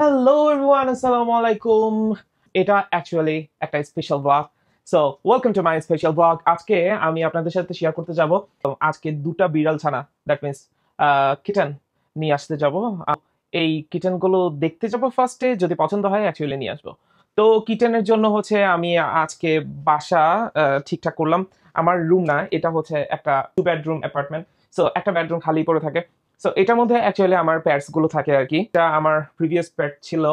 Hello everyone, আসসালামু আলাইকুম। এটা অ্যাকচুয়ালি একটা special blog. So welcome to my special blog. আজকে আমি আপনাদের সাথে শেয়ার করতে যাব আজকে দুটা বিড়াল ছানা, দ্যাট মিন্স কিটেন নিয়ে আসতে যাব। এই কিটেনগুলো দেখতে যাব ফার্স্টে, যদি পছন্দ হয় অ্যাকচুয়ালি নিয়ে আসবো। তো কিটেনের জন্য হচ্ছে আমি আজকে বাসা ঠিকঠাক করলাম। আমার রুম না, এটা হচ্ছে একটা 2 বেডরুম অ্যাপার্টমেন্ট। সো একটা বেডরুম খালি পড়ে থাকে। সো এটার মধ্যে অ্যাকচুয়ালি আমার প্যাটস গুলো থাকে আর কি। এটা আমার প্রিভিয়াস প্যাট ছিল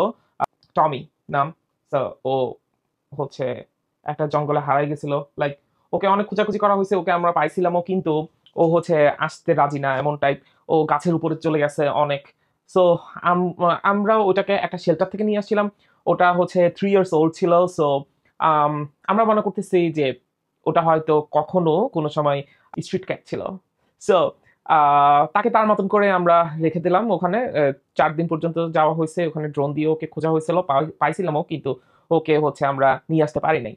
টমি নাম। সো ও হচ্ছে একটা জঙ্গলে হারাই গেছিল। লাইক ওকে অনেক খোঁজাখুঁজি করা হয়েছে, ওকে আমরা পাইছিলামও, কিন্তু ও হচ্ছে আসতে রাজি না এমন টাইপ। ও গাছের উপরে চলে গেছে অনেক। সো আমরা ওটাকে একটা শেল্টার থেকে নিয়ে আসছিলাম। ওটা হচ্ছে 3 ইয়ার্স ওল্ড ছিল। সো আমরা মনে করতেছি যে ওটা হয়তো কখনো কোনো সময় স্ট্রিট ক্যাট ছিল। সো তাকে তার মতন করে আমরা রেখে দিলাম ওখানে। 4 দিন পর্যন্ত যাওয়া হয়েছে ওখানে, ড্রোন দিয়ে ওকে খোঁজা হয়েছিল, পাইছিলামও, কিন্তু ওকে হচ্ছে আমরা নিয়ে আসতে পারি নাই।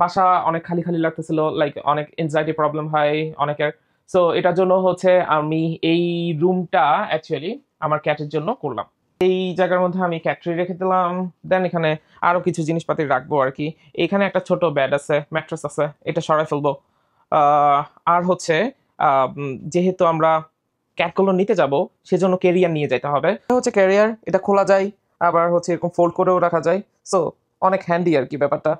বাসা অনেক খালি খালি লাগতেছিল, লাইক অনেক এনজাইটি প্রবলেম হয় অনেকের। সো এটার জন্য হচ্ছে আমি এই রুমটা অ্যাকচুয়ালি আমার ক্যাটের জন্য করলাম। এই জায়গার মধ্যে আমি ক্যাটরি রেখে দিলাম। দেন এখানে আরো কিছু জিনিসপাতি রাখবো আর কি। এখানে একটা ছোট বেড আছে, ম্যাট্রেস আছে, এটা সরাই ফেলবো। আর হচ্ছে যেহেতু আমরা ক্যাটগুলো নিতে যাব, সেজন্য ক্যারিয়ার নিয়ে যেতে হবে। এটা হচ্ছে ক্যারিয়ার, এটা খোলা যায়, আবার হচ্ছে এরকম ফোল্ড করেও রাখা যায়। সো অনেক হ্যান্ডি আর কি ব্যাপারটা।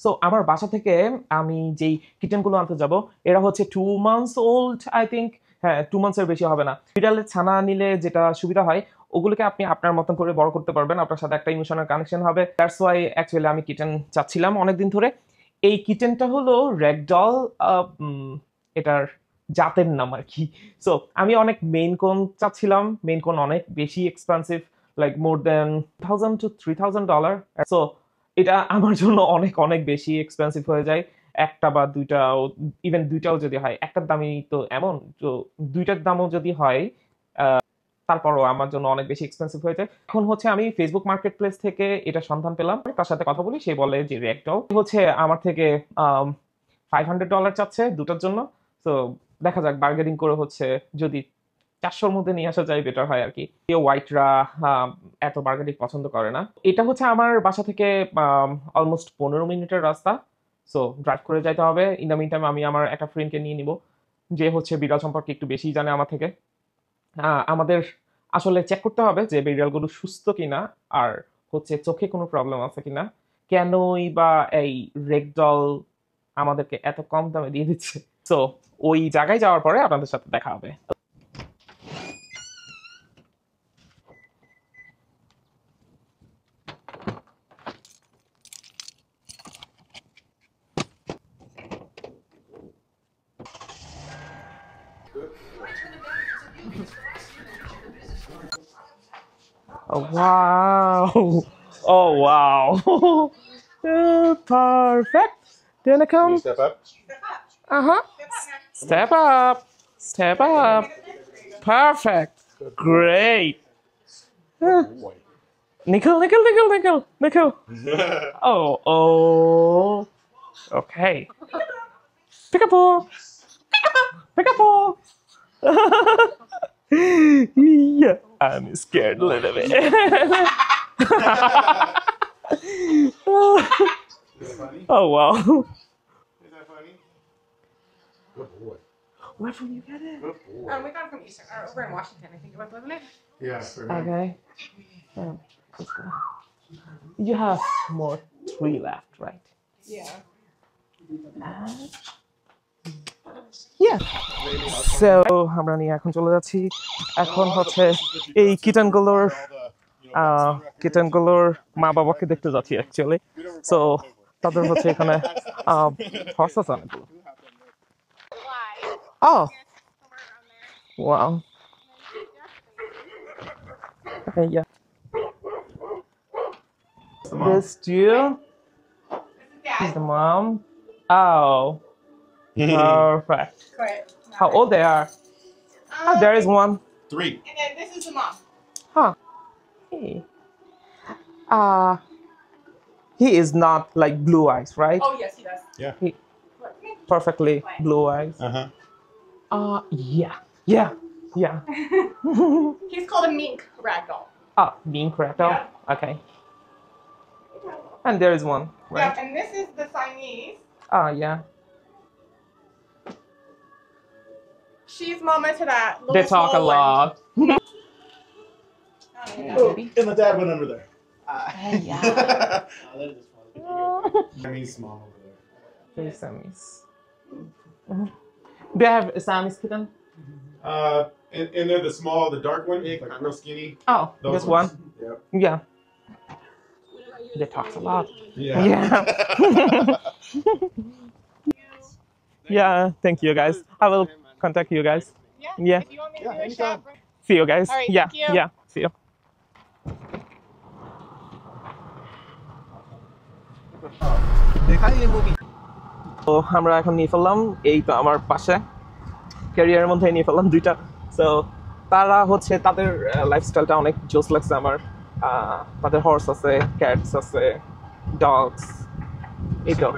সো আমার বাসা থেকে আমি যেই কিচেনগুলো আনতে যাব, এরা হচ্ছে 2 মান্থস ওল্ড আই থিঙ্ক। হ্যাঁ, 2 মান্থসের বেশি হবে না। বিড়ালের ছানা নিলে যেটা সুবিধা হয়, ওগুলোকে আপনি আপনার মতন করে বড় করতে পারবেন, আপনার সাথে একটা ইমোশনাল কানেকশন হবে। দ্যাটস ওয়াই অ্যাকচুয়ালি আমি কিচেন চাচ্ছিলাম অনেকদিন ধরে। এই কিচেনটা হলো র্যাগডল, এটার জাতের নাম আর কি। সো আমি অনেক মেইন কোন চাচ্ছিলাম। মেইন কোন অনেক বেশি expensive, like more than $1,000 to $3,000। So এটা আমার জন্য অনেক অনেক বেশি এক্সপেন্সিভ হয়ে যায়। একটা বা দুইটাও, ইভেন দুইটাও যদি হয়, একটার দামই তো এমন, তো দুইটার দামও যদি হয়, তারপরও আমার জন্য অনেক বেশি এক্সপেন্সিভ হয়ে যায়। এখন হচ্ছে আমি ফেসবুক মার্কেট প্লেস থেকে এটা সন্ধান পেলাম, তার সাথে কথা বলি, সে বলে যে রেকটাও হচ্ছে আমার থেকে $500 চাচ্ছে দুটার জন্য। তো দেখা যাক, বার্গেনিং করে হচ্ছে যদি 400-র মধ্যে নিয়ে আসা যায় বেটার হয় আর কি। কেউ হোয়াইটরা এত বার্গেনিং পছন্দ করে না। এটা হচ্ছে আমার বাসা থেকে অলমোস্ট 15 মিনিটের রাস্তা। সো ড্রাইভ করে যাইতে হবে। ইন দ্য মিন টাইম আমি আমার একটা ফ্রেন্ডকে নিয়ে নিব, যে হচ্ছে বিড়াল সম্পর্কে একটু বেশি জানে আমার থেকে। আমাদের আসলে চেক করতে হবে যে বিড়ালগুলো সুস্থ কিনা, আর হচ্ছে চোখে কোনো প্রবলেম আছে কিনা। কেনই বা এই রেগডল আমাদেরকে এত কম দামে দিয়ে দিচ্ছে। সো ওই জায়গায় যাওয়ার পরে আপনাদের সাথে দেখা হবে। Oh, wow. Oh, wow. Perfect. Do you want to Can come? you step up? Uh-huh. Step up. Step up. Perfect. Great. Boy. Nickel, nickel, nickel, nickel, nickel. Oh, oh. Okay. Pick-a-paw. Pick-a-paw. Yeah, I'm scared a little bit. Is that funny? Oh, wow. Is that funny? Good boy. Where did you get it? Good boy. We got it from Eastern, or over in Washington, I think it was, wasn't it? Yeah. Okay. Let's go. You have more 3 left, right? Yeah. Yeah. So আমরা নিয়ে এখন চলে যাচ্ছি। এখন হচ্ছে এই কিটেনগুলোর মা বাবাকে দেখতে যাচ্ছি অ্যাকচুয়ালি। সো তাদের হচ্ছে এখানে হর্স আছে অনেকগুলো। Oh, wow. Okay, yeah. This too. He's the mom. Oh, perfect. Correct. How old they are? Oh, there is one. 3. And then this is the mom. Huh. Hey. He is not like blue eyes, right? Oh, yes, he does. Yeah. He perfectly blue eyes. Uh-huh. Yeah. Yeah. Yeah. He's called a mink ragdoll. Ah, bean crackle. Okay. And there is one, right? Yeah, and this is the Siamese. Ah, yeah. She's mama to that. They little talk a small one. lot. Oh, yeah. Oh, and the dad went under there. Yeah. That is funny. Siamese mom over there. There's Sammy's. Do you have a Sammy's kitten? And they're the small, the dark one, like real skinny. Oh, Those this ones. one? Yep. Yeah. They talk a lot. Yeah. Yeah. Yeah, thank you guys. I will contact you guys. Yeah. Yeah. If you want me to Yeah, do a anytime. shot. See you guys. All right, Yeah, thank you. yeah. See you. তো আমরা এখন নিয়ে ফেললাম এই তো আমার পাশে ক্যারিয়ারের মধ্যে নিয়ে ফেললাম দুইটা সো তারা হচ্ছে তাদের লাইফস্টাইলটা অনেক জোস লাগছে আমার তাদের হর্স আছে ক্যাটস আছে ডগস এই তো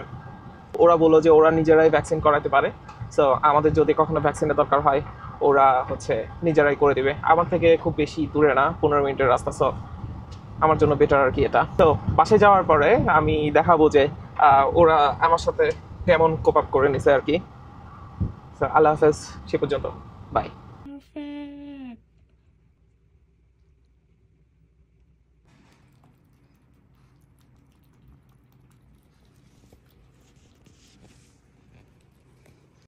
ওরা বললো যে ওরা নিজেরাই ভ্যাকসিন করাতে পারে সো আমাদের যদি কখনো ভ্যাকসিনের দরকার হয় ওরা হচ্ছে নিজেরাই করে দিবে আমার থেকে খুব বেশি দূরে না 15 মিনিটের রাস্তা সো আমার জন্য বেটার আর কি এটা তো বাসে যাওয়ার পরে আমি দেখাবো যে ওরা আমার সাথে কেমন কোপ আপ করে নিছে আর কি আল্লাহ হাফেজ সে পর্যন্ত বাই